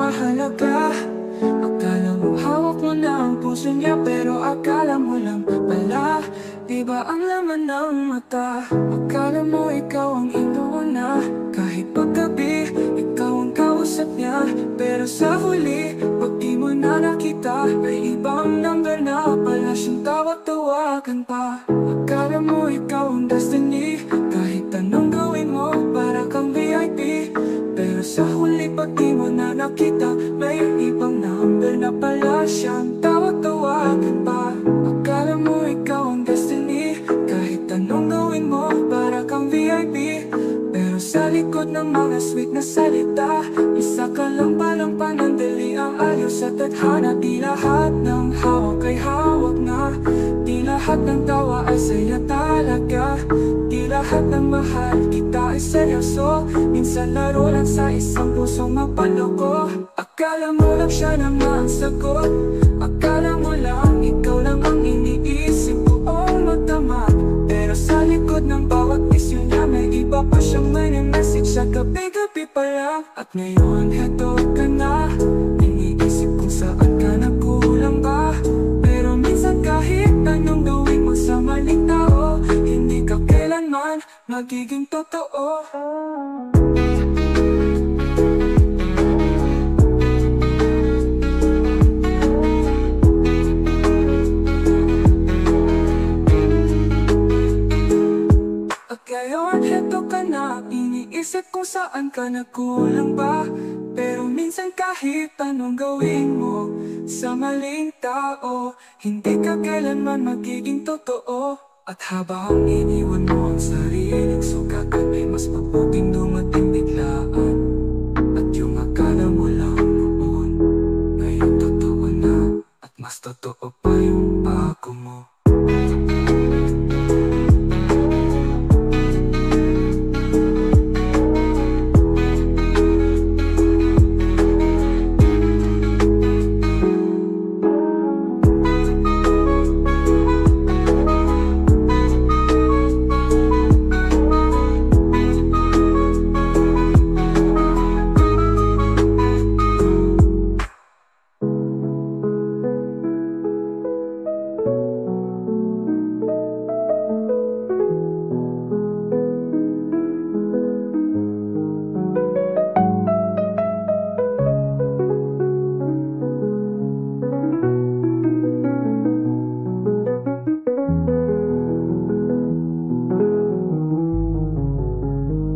mahalaga. Akala mo hawak mo na ang puso niya, pero akala mo lang pala diba ang laman ng mata? Akala mo ikaw ang inuuna, kahit paggabi ikaw ang kausap niya. Pero sa huli, pag di mo na nakita, ay ibang number na pala siyang tawag-tawagan pa. Akala mo ikaw ang destiny, kahit anong gawin mo para kang VIP. Pero sa huli, pag di mo na nakita, may ibang number na pala siyang tawag-tawagan pa. Akala mo ikaw ang destiny, kahit anong gawin mo para kang VIP. Pero sa likod ng mga sweet na salita, isa ka lang palang panandali ang aliw sa tadhana. Di lahat ng hawak ay hawak na, di lahat ng tawa ay saya talaga, di lahat ng mahal kita ay seryoso. Minsan laro lang sa isang pusong mapaloko. Akala mo lang siya naman ang sagot, akala mo lang ikaw lang ang iniisip buong magdamag. Pero sa likod ng bawat isyu niya, may iba pa siyang mini-message sa gabi-gabi pa lang. At ngayon heto ka na, iniisip kung saan ka nagkulang ba. Pero minsan kahit anong gawin mo sa maling tao, hindi ka kailanman magiging totoo. Ngayon, heto ka na, iniisip kung saan ka nagkulang ba. Pero minsan kahit anong gawin mo sa maling tao, hindi ka kailanman magiging totoo. At habang iniwan mo ang sariling sugatan, may mas mabuting